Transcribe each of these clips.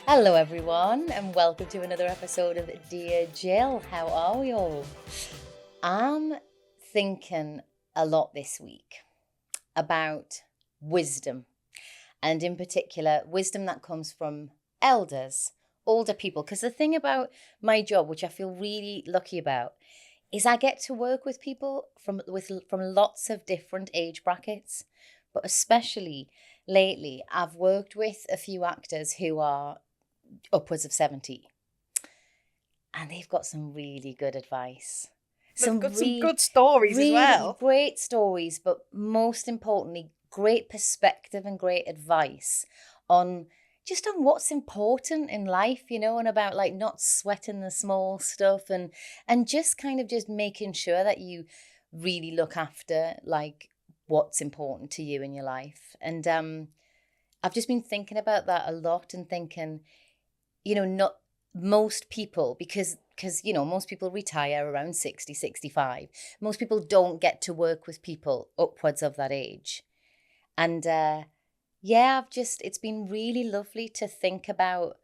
Hello everyone and welcome to another episode of Dear Jill. How are we all? I'm thinking a lot this week about wisdom, and in particular wisdom that comes from elders, older people, because the thing about my job, which I feel really lucky about, is I get to work with people from lots of different age brackets, but especially lately I've worked with a few actors who are upwards of 70, and they've got some really good advice. They've got some good stories as well. Great stories, but most importantly, great perspective and great advice on what's important in life, and about like not sweating the small stuff and just kind of just making sure that you really look after like what's important to you in your life. And I've just been thinking about that a lot and thinking, not most people, because most people retire around 60, 65. Most people don't get to work with people upwards of that age. And it's been really lovely to think about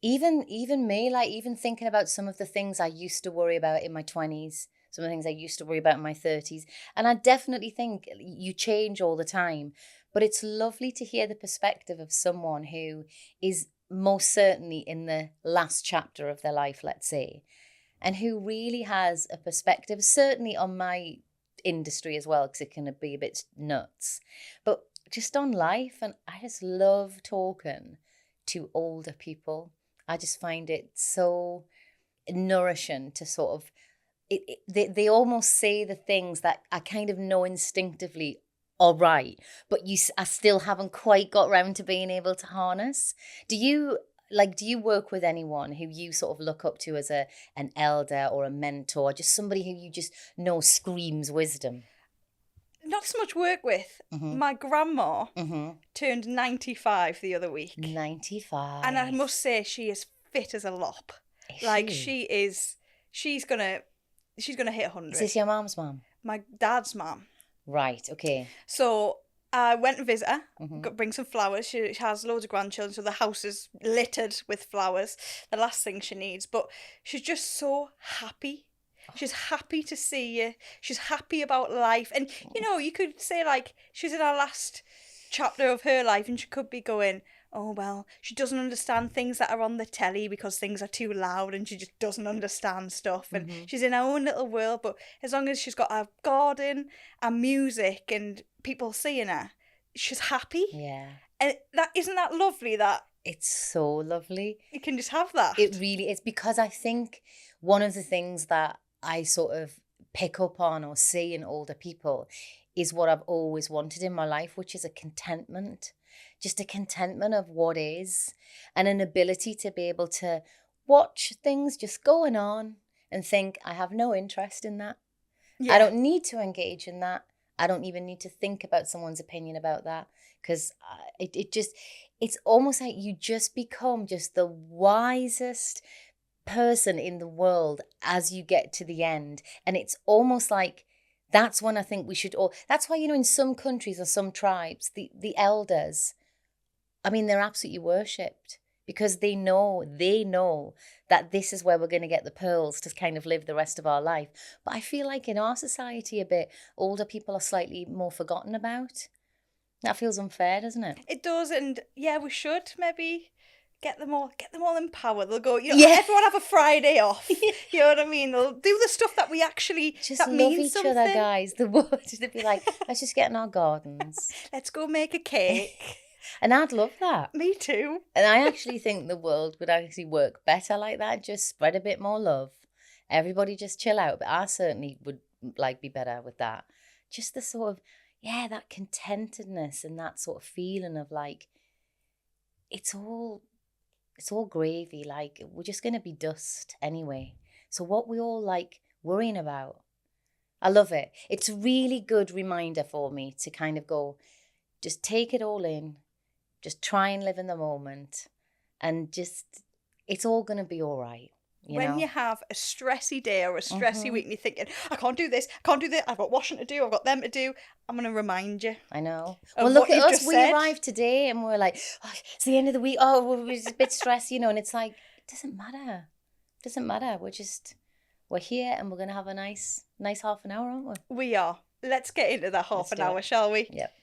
even me, like even thinking about some of the things I used to worry about in my 20s, some of the things I used to worry about in my 30s. And I definitely think you change all the time, but it's lovely to hear the perspective of someone who is most certainly in the last chapter of their life, let's say, and who really has a perspective, certainly on my industry as well, because it can be a bit nuts, but just on life. And I just love talking to older people. I just find it so nourishing to sort of, they almost say the things that I kind of know instinctively all right, but I still haven't quite got round to being able to harness. Do you work with anyone who you sort of look up to as an elder or a mentor, just somebody who you just know screams wisdom? Not so much work with. Mm-hmm. My grandma Mm-hmm. turned 95 the other week. 95. And I must say she is fit as a lop. She's gonna hit 100. Is this your mum's mum? My dad's mum. Right, okay. So I went and visit her, Mm-hmm. bring some flowers. She has loads of grandchildren, so the house is littered with flowers. The last thing she needs. But she's just so happy. She's happy to see you. She's happy about life. And, you could say, like, she's in our last chapter of her life and she could be going, oh, well, she doesn't understand things that are on the telly because things are too loud and she just doesn't understand stuff. And she's in her own little world. But as long as she's got her garden and music and people seeing her, she's happy. Yeah. And isn't that lovely that it's so lovely. You can just have that. It really is, because I think one of the things that I sort of pick up on or see in older people is what I've always wanted in my life, which is a contentment. Just a contentment of what is, and an ability to be able to watch things just going on and think, I have no interest in that. Yeah. I don't need to engage in that. I don't even need to think about someone's opinion about that, because it's almost like you just become just the wisest person in the world as you get to the end. And it's almost like that's when I think we should all, that's why, in some countries or some tribes, the elders, I mean, they're absolutely worshipped, because they know that this is where we're going to get the pearls to kind of live the rest of our life. But I feel like in our society a bit, older people are slightly more forgotten about. That feels unfair, doesn't it? It does. And yeah, we should maybe get them all empowered. They'll go, everyone have a Friday off. You know what I mean? They'll do the stuff that we actually, just that love means each something. other, guys. The word to be like, let's just get in our gardens. Let's go make a cake. And I'd love that. Me too. And I actually think the world would actually work better like that. Just spread a bit more love. Everybody just chill out. But I certainly would be better with that. Just the sort of, that contentedness and that sort of feeling of like, it's all gravy. Like, we're just going to be dust anyway. So what we all worrying about? I love it. It's a really good reminder for me to kind of go, just take it all in. Just try and live in the moment, and just, it's all going to be all right. you When know? you have a stressy day or a stressy Hmm. week and you're thinking, I can't do this, I can't do that, I've got washing to do, I've got them to do, I'm going to remind you I know. Well, of look what at you've us. just We said. arrived today and we're like, oh, it's the end of the week. Oh, we're just a bit stressed, you know. And it's like, it doesn't matter. It doesn't matter. We're here and we're going to have a nice half an hour, aren't we? We are. Let's get into that half Let's an do it. hour, shall we? Yep.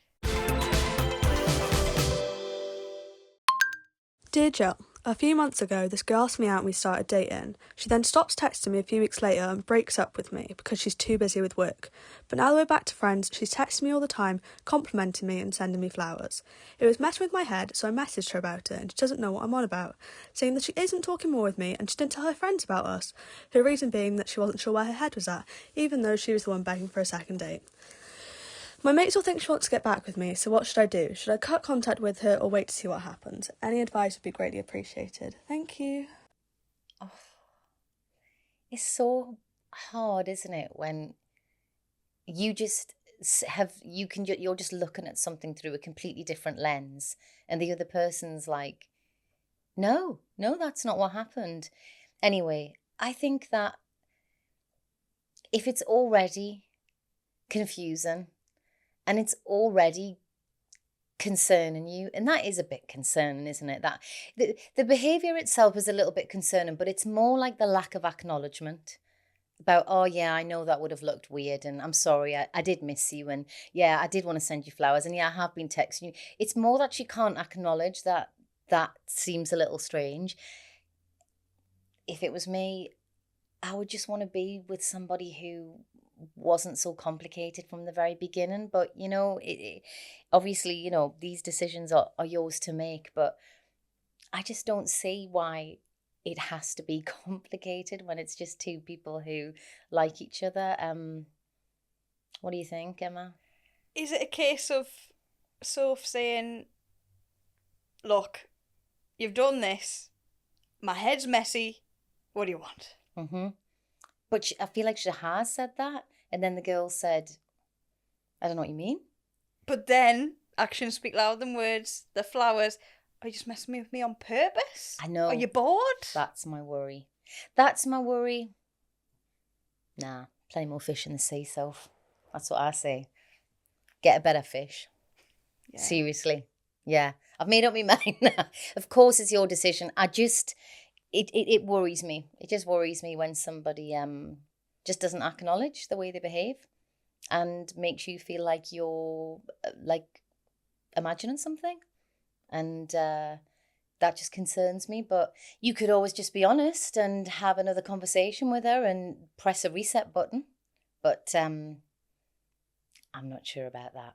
Dear Jill, a few months ago, this girl asked me out and we started dating. She then stops texting me a few weeks later and breaks up with me because she's too busy with work. But now that we're back to friends, she's texting me all the time, complimenting me and sending me flowers. It was messing with my head, so I messaged her about it and she doesn't know what I'm on about, saying that she isn't talking more with me and she didn't tell her friends about us. Her reason being that she wasn't sure where her head was at, even though she was the one begging for a second date. My mates all think she wants to get back with me, so what should I do? Should I cut contact with her or wait to see what happens? Any advice would be greatly appreciated. Thank you. Oh, it's so hard, isn't it, when you just you're just looking at something through a completely different lens, and the other person's like, no, no, that's not what happened. Anyway, I think that if it's already confusing and it's already concerning you, and that is a bit concerning, isn't it? That the behavior itself is a little bit concerning, but it's more like the lack of acknowledgement about, oh yeah, I know that would have looked weird, and I'm sorry, I did miss you, and yeah, I did want to send you flowers, and yeah, I have been texting you. It's more that she can't acknowledge that. That seems a little strange. If it was me, I would just want to be with somebody who wasn't so complicated from the very beginning. But, obviously, these decisions are yours to make. But I just don't see why it has to be complicated when it's just two people who like each other. What do you think, Emma? Is it a case of Soph saying, look, you've done this, my head's messy, what do you want? Mm-hmm. But I feel like she has said that. And then the girl said, I don't know what you mean. But then actions speak louder than words. The flowers, are you just messing with me on purpose? I know. Are you bored? That's my worry. That's my worry. Nah, plenty more fish in the sea, Soph. That's what I say. Get a better fish. Yeah. Seriously. Yeah. I've made up my mind now. Of course it's your decision. It worries me. It just worries me when somebody just doesn't acknowledge the way they behave and makes you feel like you're like imagining something. And that just concerns me. But you could always just be honest and have another conversation with her and press a reset button. But I'm not sure about that.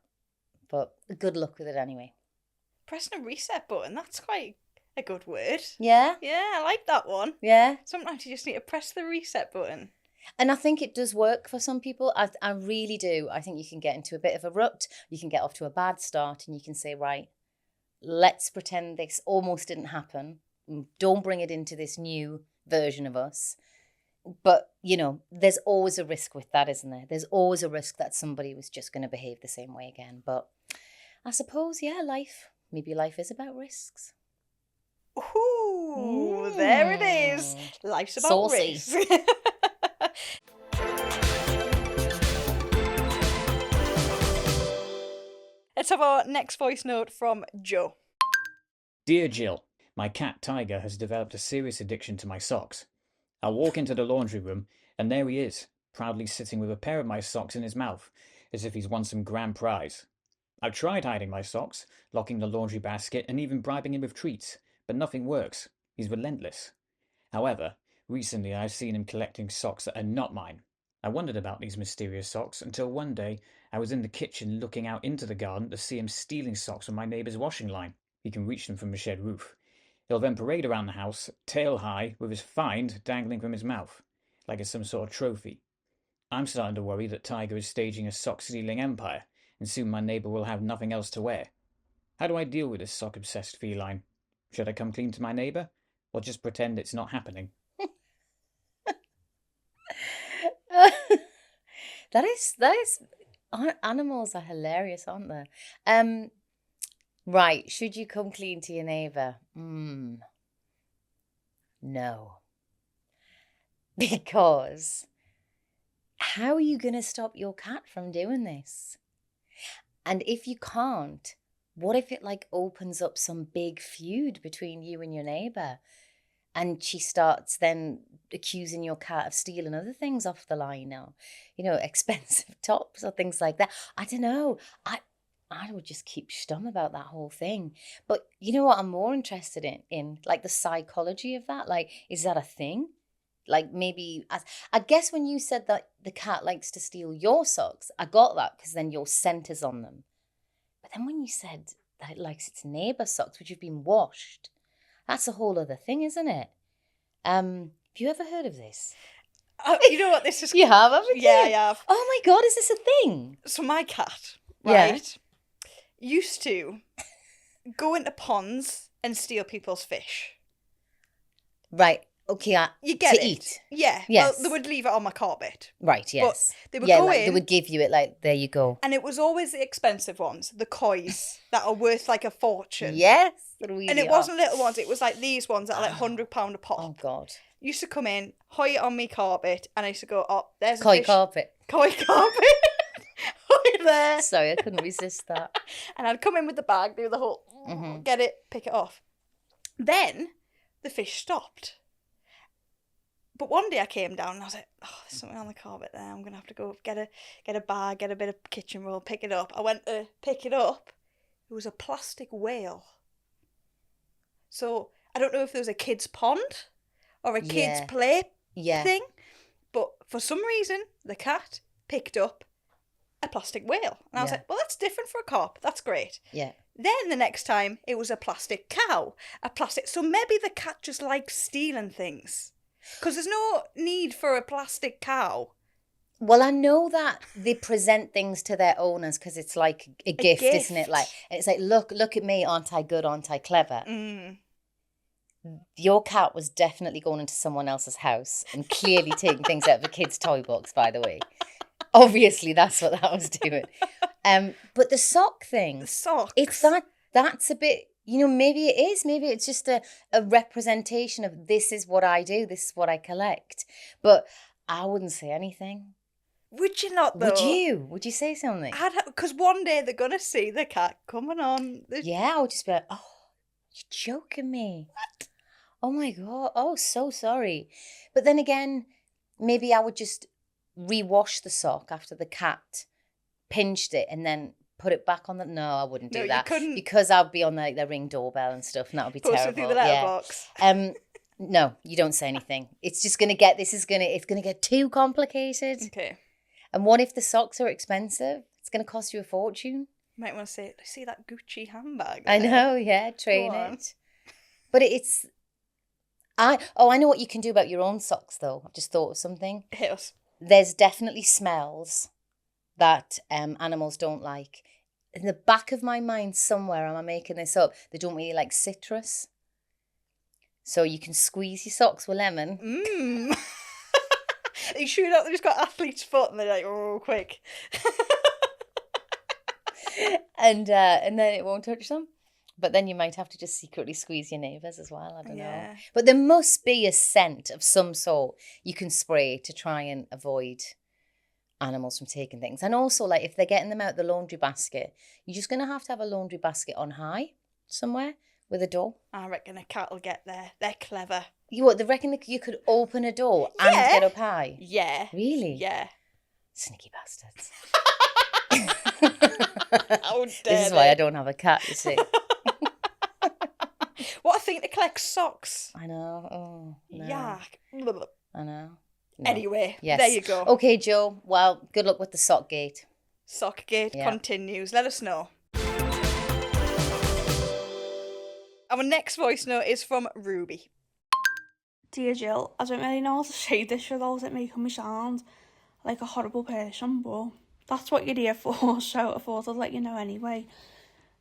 But good luck with it anyway. Pressing a reset button, that's quite a good word. Yeah? Yeah, I like that one. Yeah? Sometimes you just need to press the reset button. And I think it does work for some people. I really do. I think you can get into a bit of a rut. You can get off to a bad start and you can say, right, let's pretend this almost didn't happen. Don't bring it into this new version of us. But, there's always a risk with that, isn't there? There's always a risk that somebody was just going to behave the same way again. But I suppose, yeah, maybe life is about risks. Ooh, there it is. Life's about Saucy. risks. Let's have our next voice note from Joe. Dear Jill, my cat Tiger has developed a serious addiction to my socks. I walk into the laundry room and there he is, proudly sitting with a pair of my socks in his mouth, as if he's won some grand prize. I've tried hiding my socks, locking the laundry basket and even bribing him with treats, but nothing works. He's relentless. However, recently I've seen him collecting socks that are not mine. I wondered about these mysterious socks until one day I was in the kitchen looking out into the garden to see him stealing socks from my neighbour's washing line. He can reach them from the shed roof. He'll then parade around the house, tail high, with his find dangling from his mouth, like it's some sort of trophy. I'm starting to worry that Tiger is staging a sock-stealing empire, and soon my neighbour will have nothing else to wear. How do I deal with this sock-obsessed feline? Should I come clean to my neighbour, or just pretend it's not happening? That is animals are hilarious, aren't they? Right, should you come clean to your neighbour? No. Because how are you going to stop your cat from doing this? And if you can't, what if it like opens up some big feud between you and your neighbour? And she starts then accusing your cat of stealing other things off the line, or, expensive tops or things like that. I don't know. I would just keep stum about that whole thing. But you know what I'm more interested in like the psychology of that. Like, is that a thing? Like maybe, I guess when you said that the cat likes to steal your socks, I got that because then your scent is on them. But then when you said that it likes its neighbour socks, which have been washed, that's a whole other thing, isn't it? Have you ever heard of this? You know what this is? You have, haven't you? Yeah, I have. Oh my God, is this a thing? So my cat, Yeah. right, used to go into ponds and steal people's fish. Right. Okay. You get to it? eat. Yeah. Yes. Well, they would leave it on my carpet. Right. Yes. They would yeah, go like in. they would give you it. Like, there you go. And it was always the expensive ones, the kois that are worth like a fortune. Yes. Really And it are. wasn't little ones, it was like these ones that are like £100 a pop. Oh God. Used to come in, hoy it on me carpet, and I used to go, oh, there's a Koi fish. carpet. Koi carpet. Hoy there. Sorry, I couldn't resist that. And I'd come in with the bag, do the whole, get it, pick it off. Then the fish stopped. But one day I came down and I was like, oh, there's something on the carpet there. I'm going to have to go get a bag, get a bit of kitchen roll, pick it up. I went to pick it up. It was a plastic whale. So I don't know if there was a kid's pond or a kid's play thing. But for some reason, the cat picked up a plastic whale. And I was like, well, that's different for a cop. That's great. Yeah. Then the next time, it was a plastic cow. So maybe the cat just likes stealing things. Because there's no need for a plastic cow. Well, I know that they present things to their owners because it's like a gift, isn't it? Like, and it's like, look at me, aren't I good, aren't I clever? Your cat was definitely going into someone else's house and clearly taking things out of a kid's toy box, by the way. Obviously, that's what that was doing. But the sock thing, that's a bit, maybe it is. Maybe it's just a representation of this is what I do, this is what I collect. But I wouldn't say anything. Would you not, though? Would you? Would you say something? Because one day they're going to see the cat coming on. Yeah, I would just be like, oh, you're joking me. What? Oh my God. Oh, so sorry. But then again, maybe I would just rewash the sock after the cat pinched it and then put it back on the... No, I wouldn't do that. You couldn't. Because I'd be on the Ring doorbell and stuff and that would be terrible. Through the letterbox. No, you don't say anything. It's just going to get... It's going to get too complicated. Okay. And what if the socks are expensive? It's going to cost you a fortune. You might want to say, see that Gucci handbag there? I know, yeah, train it. But it's... I know what you can do about your own socks, though. I've just thought of something. Hit us. There's definitely smells that animals don't like. In the back of my mind somewhere, am I making this up? They don't really like citrus. So you can squeeze your socks with lemon. Are you sure that they've just got athlete's foot and they're like, oh, quick. and then it won't touch them. But then you might have to just secretly squeeze your neighbours as well. I don't know. But there must be a scent of some sort you can spray to try and avoid animals from taking things. And also, like, if they're getting them out the laundry basket, you're just going to have a laundry basket on high somewhere with a door. I reckon a cat will get there. They're clever. They reckon that you could open a door and get up high? Yeah. Really? Yeah. Sneaky bastards. How dare This is why I don't have a cat, you see. What a thing to collect socks. I know. Oh, no. Yuck. I know. No. Anyway, yes. There you go. Okay, Joe. Well, good luck with the sock gate. Sockgate continues. Let us know. Our next voice note is from Ruby. Dear Jill, I don't really know how to say this without it making me sound like a horrible person, but that's what you're here for, so I thought I'd let you know anyway.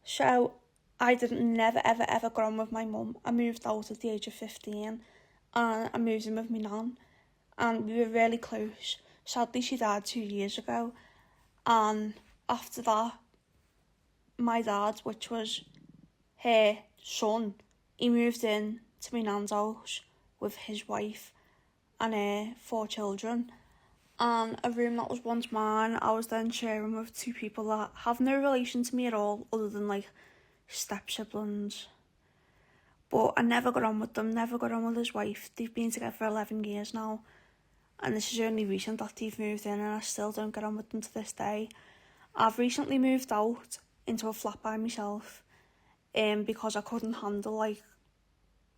So, I didn't never ever get on with my mum. I moved out at the age of 15 and I moved in with my nan and we were really close. Sadly, she died 2 years ago, and after that, my dad, which was her son, he moved in to my nan's house with his wife, and 4 children. And a room that was once mine, I was then sharing with 2 people that have no relation to me at all, other than like step siblings. But I never got on with them, never got on with his wife. They've been together for 11 years now, and this is only recent that they've moved in, and I still don't get on with them to this day. I've recently moved out into a flat by myself, because I couldn't handle like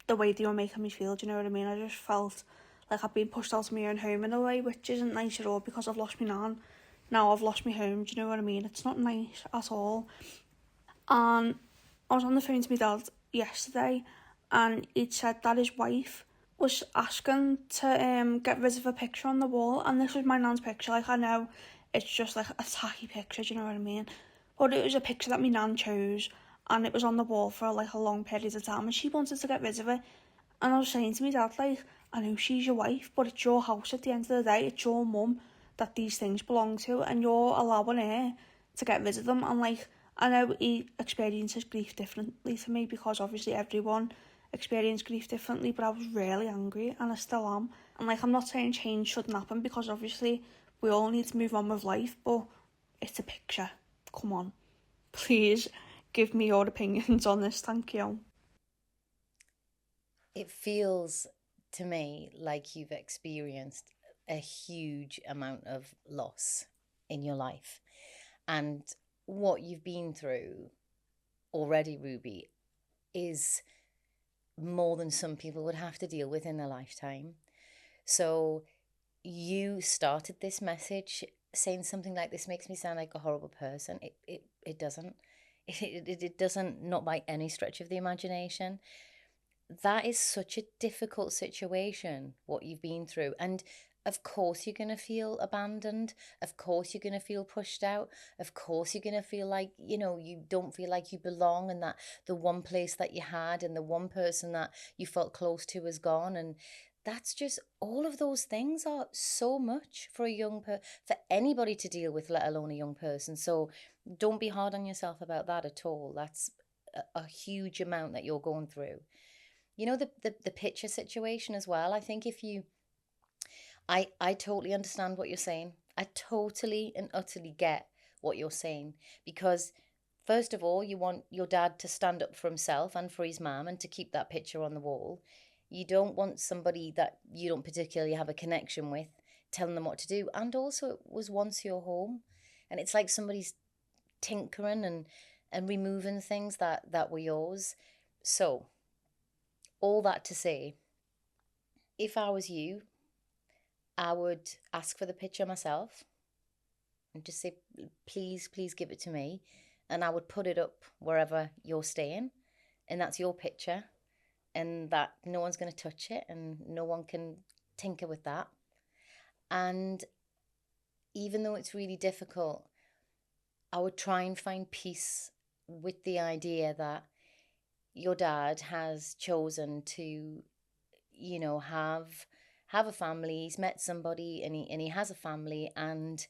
the way they were making me feel. Do you know what I mean? I just felt like I've been pushed out of my own home in a way, which isn't nice at all, because I've lost my nan. Now I've lost my home. Do you know what I mean? It's not nice at all. And I was on the phone to my dad yesterday, and he'd said that his wife was asking to get rid of a picture on the wall, and this was my nan's picture. Like, I know it's just like a tacky picture, do you know what I mean? But it was a picture that my nan chose, and it was on the wall for like a long period of time, and she wanted to get rid of it. And I was saying to my dad, like, I know she's your wife, but it's your house at the end of the day. It's your mum that these things belong to, and you're allowing her to get rid of them. And like, I know he experiences grief differently to me, because obviously everyone experiences grief differently, but I was really angry, and I still am. And like, I'm not saying change shouldn't happen, because obviously we all need to move on with life, but it's a picture. Come on. Please give me your opinions on this. Thank you. It feels to me like you've experienced a huge amount of loss in your life. And what you've been through already, Ruby, is more than some people would have to deal with in their lifetime. So you started this message saying something like, this makes me sound like a horrible person. It doesn't. It doesn't, not by any stretch of the imagination. That is such a difficult situation, what you've been through. And of course you're going to feel abandoned. Of course you're going to feel pushed out. Of course you're going to feel like, you don't feel like you belong, and that the one place that you had and the one person that you felt close to is gone. And that's just, all of those things are so much for for anybody to deal with, let alone a young person. So don't be hard on yourself about that at all. That's a huge amount that you're going through. The picture situation as well. I think if you, I totally understand what you're saying. I totally and utterly get what you're saying, because first of all, you want your dad to stand up for himself and for his mum, and to keep that picture on the wall. You don't want somebody that you don't particularly have a connection with telling them what to do. And also, it was once your home, and it's like somebody's tinkering and removing things that were yours. So all that to say, if I was you, I would ask for the picture myself and just say, please give it to me. And I would put it up wherever you're staying. And that's your picture. And that no one's going to touch it, and no one can tinker with that. And even though it's really difficult, I would try and find peace with the idea that your dad has chosen to, have a family. He's met somebody, and he has a family, and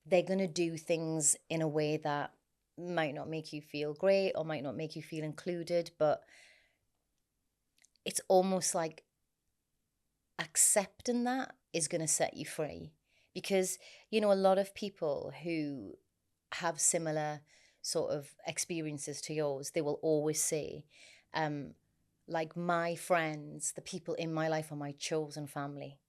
they're going to do things in a way that might not make you feel great or might not make you feel included, but it's almost like accepting that is going to set you free. Because, a lot of people who have similar sort of experiences to yours, they will always say, like, my friends, the people in my life are my chosen family.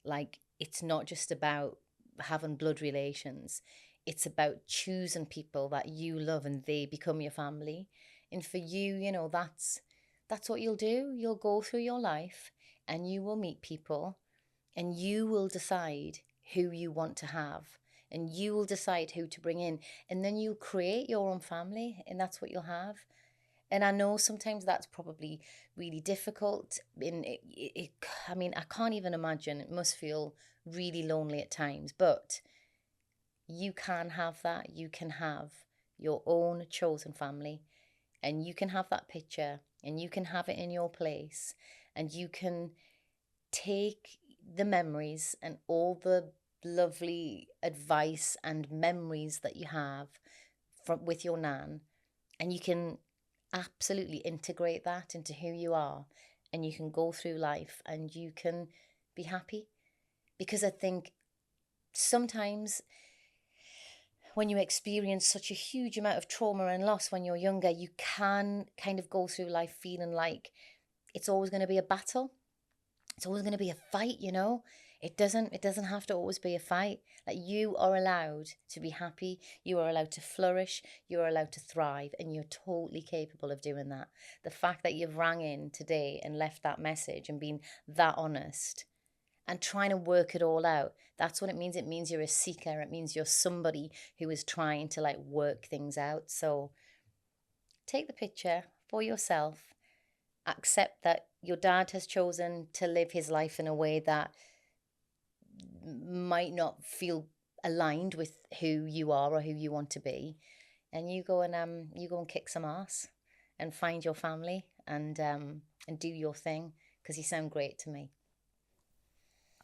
Like, it's not just about having blood relations. It's about choosing people that you love and they become your family. And for you, that's what you'll do. You'll go through your life and you will meet people, and you will decide who you want to have, and you will decide who to bring in, and then you'll create your own family, and that's what you'll have. And I know sometimes that's probably really difficult. I mean, I can't even imagine. It must feel really lonely at times, but you can have that. You can have your own chosen family, and you can have that picture, and you can have it in your place, and you can take the memories and all the lovely advice and memories that you have with your nan, and you can absolutely integrate that into who you are, and you can go through life, and you can be happy. Because I think sometimes when you experience such a huge amount of trauma and loss when you're younger, you can kind of go through life feeling like it's always going to be a battle. It's always going to be a fight, you know. It doesn't have to always be a fight. Like, you are allowed to be happy, you are allowed to flourish, you are allowed to thrive, and you're totally capable of doing that. The fact that you've rang in today and left that message and been that honest and trying to work it all out, that's what it means. It means you're a seeker. It means you're somebody who is trying to like work things out. So take the picture for yourself. Accept that your dad has chosen to live his life in a way that might not feel aligned with who you are or who you want to be, and you go and kick some ass and find your family and do your thing, because you sound great to me.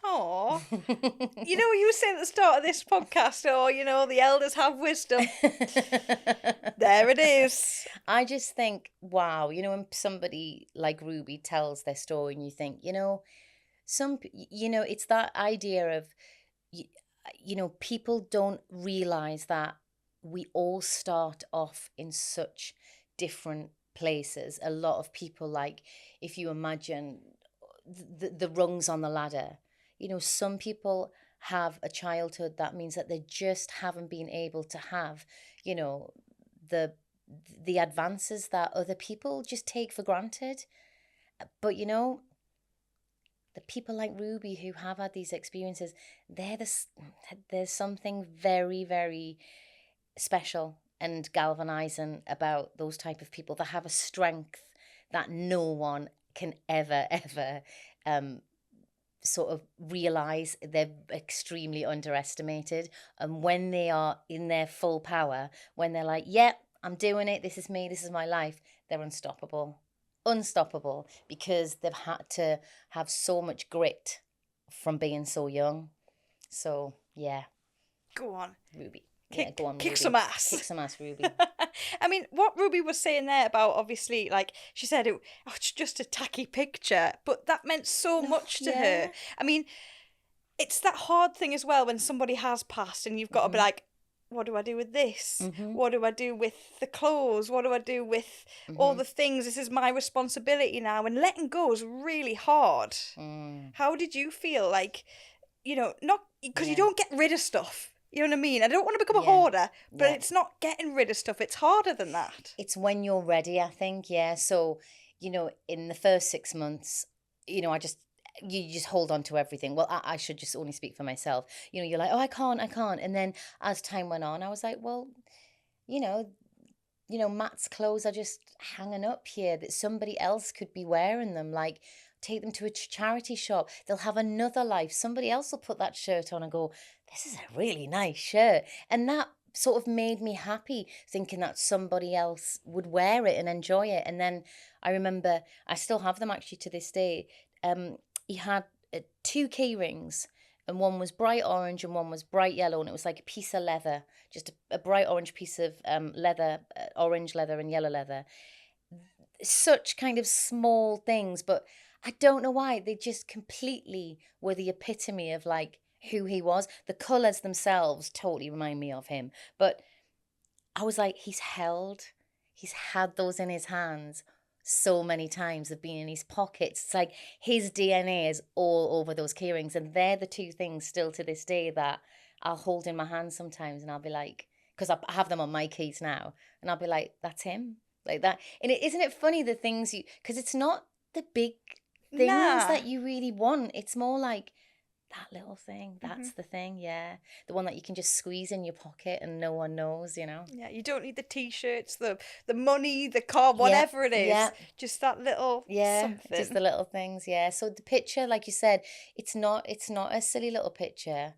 Oh, you know, you said at the start of this podcast, oh, you know, the elders have wisdom. There it is. I just think, wow, you know, when somebody like Ruby tells their story and you think, you know, it's that idea of, you know, people don't realize that we all start off in such different places. A lot of people, like, if you imagine the rungs on the ladder, you know, some people have a childhood that means that they just haven't been able to have, you know, the advances that other people just take for granted. But, you know, the people like Ruby who have had these experiences, there's something very, very special and galvanizing about those type of people that have a strength that no one can ever, sort of realize. They're extremely underestimated. And when they are in their full power, when they're like, yeah, I'm doing it, this is me, this is my life, they're unstoppable. Unstoppable, because they've had to have so much grit from being so young. So yeah, Go on. Ruby. Kick Go on, kick Ruby. some ass. Kick some ass, Ruby. I mean, what Ruby was saying there about, obviously, like, she said it's just a tacky picture, but that meant so much to her. I mean, it's that hard thing as well when somebody has passed and you've got to be like, what do I do with this? What do I do with the clothes? What do I do with all the things? This is my responsibility now. And letting go is really hard. How did you feel? Like, you know, not because you don't get rid of stuff. You know what I mean? I don't want to become a hoarder, but it's not getting rid of stuff. It's harder than that. It's when you're ready, I think. Yeah. So, you know, in the first 6 months, you know, you just hold on to everything. Well, I should just only speak for myself. You know, you're like, oh, I can't. And then as time went on, I was like, well, you know, Matt's clothes are just hanging up here, that somebody else could be wearing them. Like, take them to a charity shop. They'll have another life. Somebody else will put that shirt on and go, this is a really nice shirt. And that sort of made me happy, thinking that somebody else would wear it and enjoy it. And then I remember, I still have them actually to this day. He had 2 key rings, and one was bright orange and one was bright yellow, and it was like a piece of leather, just a bright orange piece of leather, orange leather and yellow leather. Such kind of small things, but I don't know why, they just completely were the epitome of like who he was. The colours themselves totally remind me of him, but I was like, he's had those in his hands so many times. They've been in his pockets. It's like his DNA is all over those key rings, and they're the 2 things still to this day that I'll hold in my hand sometimes, and I'll be like, because I have them on my keys now, and I'll be like, that's him, like that. And isn't it funny, the things because it's not the big things that you really want. It's more like that little thing. That's the thing, yeah. The one that you can just squeeze in your pocket and no one knows, you know. Yeah, you don't need the T-shirts, the money, the car, whatever it is. Yeah. Just that little something. Just the little things, yeah. So the picture, like you said, it's not a silly little picture.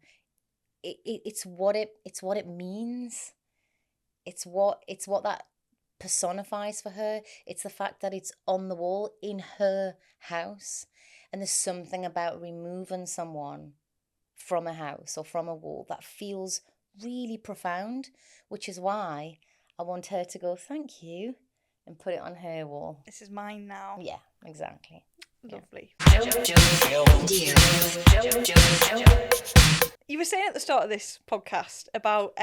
It's what it means. It's what that personifies for her. It's the fact that it's on the wall in her house. And there's something about removing someone from a house or from a wall that feels really profound, which is why I want her to go, thank you, and put it on her wall. This is mine now. Yeah, exactly. Lovely. Dear. You were saying at the start of this podcast about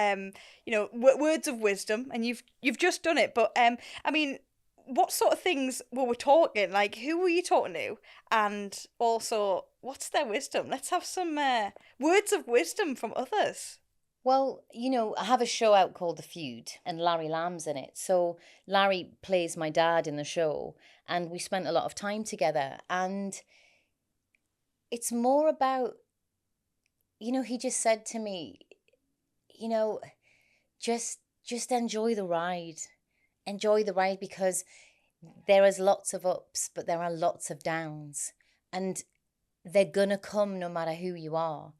words of wisdom, and you've just done it. But I mean, what sort of things were we talking? Like, who were you talking to? And also, what's their wisdom? Let's have some words of wisdom from others. Well, I have a show out called The Feud, and Larry Lamb's in it. So Larry plays my dad in the show, and we spent a lot of time together. And it's more about, he just said to me, just enjoy the ride. Enjoy the ride, because there is lots of ups, but there are lots of downs. And they're gonna come no matter who you are.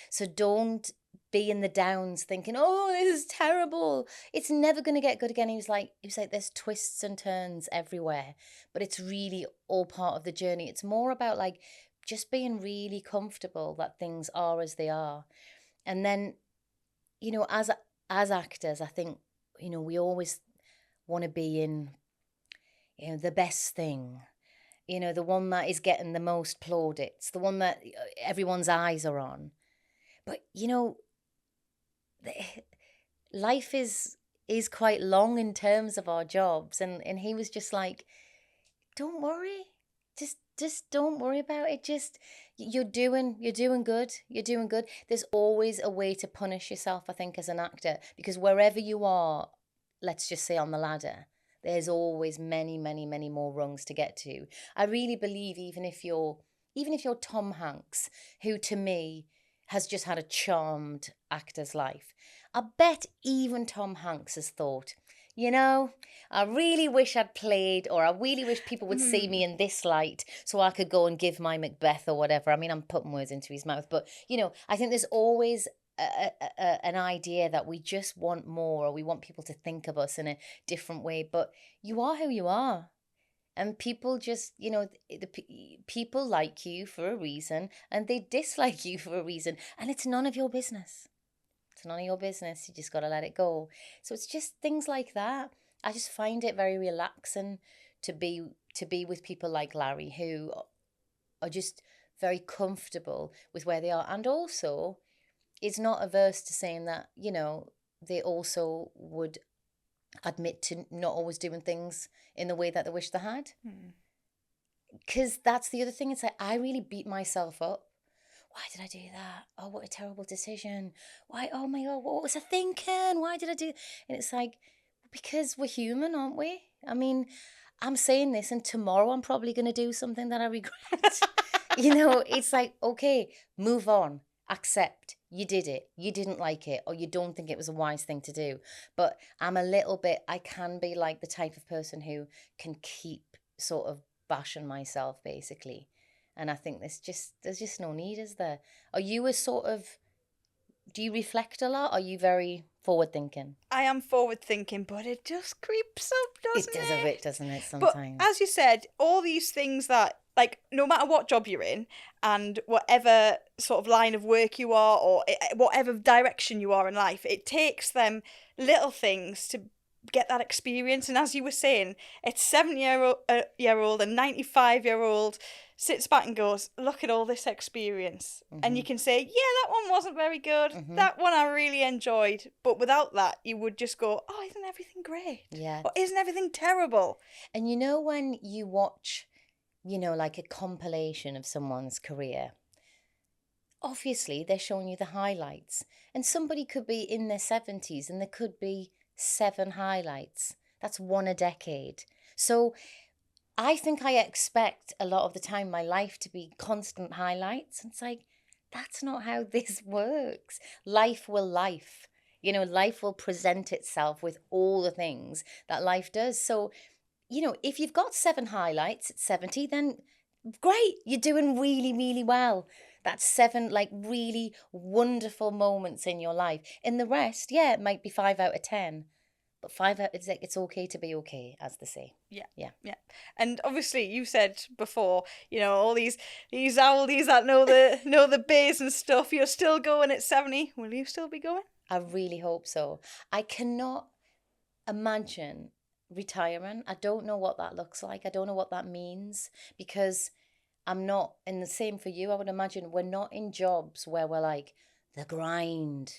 So don't be in the downs thinking, oh, this is terrible. It's never gonna get good again. He was like, there's twists and turns everywhere, but it's really all part of the journey. It's more about like just being really comfortable that things are as they are. And then, as actors, I think, we always want to be in, the best thing, the one that is getting the most plaudits, the one that everyone's eyes are on. But, life is quite long in terms of our jobs. And he was just like, don't worry. Just don't worry about it. Just, you're doing good. You're doing good. There's always a way to punish yourself, I think, as an actor, because wherever you are, let's just say on the ladder, there's always many, many, many more rungs to get to. I really believe even if you're Tom Hanks, who to me has just had a charmed actor's life, I bet even Tom Hanks has thought, I really wish I'd played, or I really wish people would see me in this light so I could go and give my Macbeth or whatever. I mean, I'm putting words into his mouth, but, I think there's always an idea that we just want more, or we want people to think of us in a different way. But you are who you are. And people just, people like you for a reason, and they dislike you for a reason. And it's none of your business. It's none of your business. You just got to let it go. So it's just things like that. I just find it very relaxing to be with people like Larry, who are just very comfortable with where they are, and also is not averse to saying that, they also would admit to not always doing things in the way that they wish they had. Because that's the other thing. It's like, I really beat myself up. Why did I do that? Oh, what a terrible decision. Why? Oh my God, what was I thinking? Why did I do? And it's like, because we're human, aren't we? I mean, I'm saying this, and tomorrow I'm probably going to do something that I regret. It's like, okay, move on, accept. You did it. You didn't like it, or you don't think it was a wise thing to do. But I can be like the type of person who can keep sort of bashing myself, basically. And I think there's just no need, is there? Are you do you reflect a lot? Are you very forward thinking? I am forward thinking, but it just creeps up, doesn't it? It does a bit, doesn't it, But sometimes? as you said, all these things that, like, no matter what job you're in and whatever sort of line of work you are, or whatever direction you are in life, it takes them little things to get that experience. And as you were saying, it's 70-year-old and 95-year-old sits back and goes, look at all this experience. And you can say, yeah, that one wasn't very good. That one I really enjoyed. But without that, you would just go, oh, isn't everything great? Yeah. Or isn't everything terrible? And when you watch, like a compilation of someone's career, obviously they're showing you the highlights. And somebody could be in their 70s and there could be 7 highlights. That's 1 a decade. So I think I expect a lot of the time my life to be constant highlights. And it's like, that's not how this works. Life will life. Life will present itself with all the things that life does. So, if you've got 7 highlights at 70, then great, you're doing really, really well. That's 7 like really wonderful moments in your life. And the rest, yeah, it might be 5 out of 10. But 5 out, it's okay to be okay, as they say. Yeah. And obviously, you said before, all these owlies that know the bays and stuff. You're still going at 70. Will you still be going? I really hope so. I cannot imagine retirement. I don't know what that looks like. I don't know what that means, because I'm not, and the same for you, I would imagine, we're not in jobs where we're like, the grind,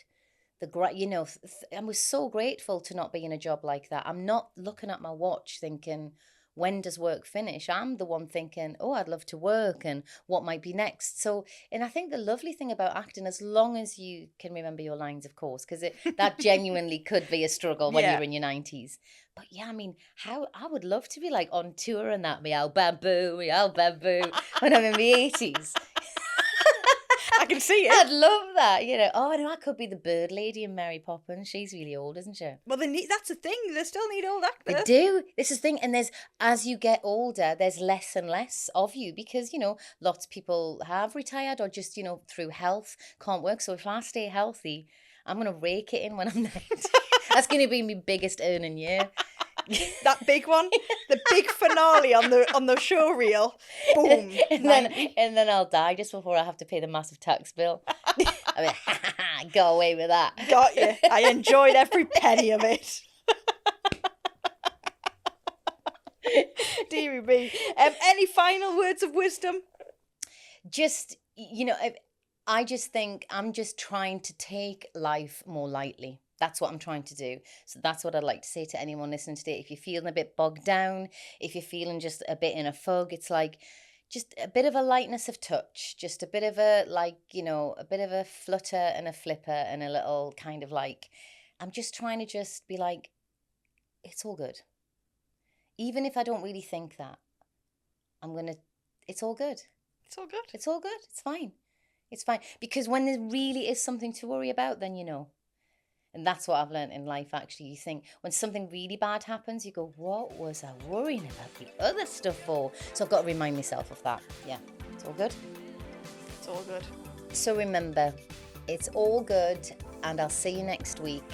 and we're so grateful to not be in a job like that. I'm not looking at my watch thinking, when does work finish? I'm the one thinking, oh, I'd love to work and what might be next. So, and I think the lovely thing about acting, as long as you can remember your lines, of course, because that genuinely could be a struggle when Yeah. you're in your 90s. But yeah, I mean, how I would love to be like on tour and that, me old bamboo, when I'm in my 80s. I can see I'd it. love that, you know. Oh, I know, I could be the bird lady in Mary Poppins. She's really old, isn't she? Well, that's the thing. They still need old They actors. do. This is the thing. And as you get older, there's less and less of you because, lots of people have retired or just, through health can't work. So if I stay healthy, I'm going to rake it in when I'm 90. That's going to be my biggest earning year. That big one, the big finale on the show reel. Boom. and then I'll die just before I have to pay the massive tax bill. I mean, go away with that. Got you. I enjoyed every penny of it. Deary me. Any final words of wisdom? Just, I just think I'm just trying to take life more lightly. That's what I'm trying to do. So that's what I'd like to say to anyone listening today. If you're feeling a bit bogged down, if you're feeling just a bit in a fog, it's like just a bit of a lightness of touch, just a bit of a a bit of a flutter and a flipper and a little kind of like, I'm just trying to just be like, it's all good. Even if I don't really think that, it's all good. It's all good. It's all good. It's fine. It's fine. Because when there really is something to worry about, then you know. And that's what I've learned in life, actually. You think when something really bad happens, you go, what was I worrying about the other stuff for? So I've got to remind myself of that. Yeah, it's all good. It's all good. So remember, it's all good. And I'll see you next week.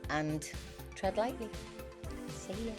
And tread lightly. See ya.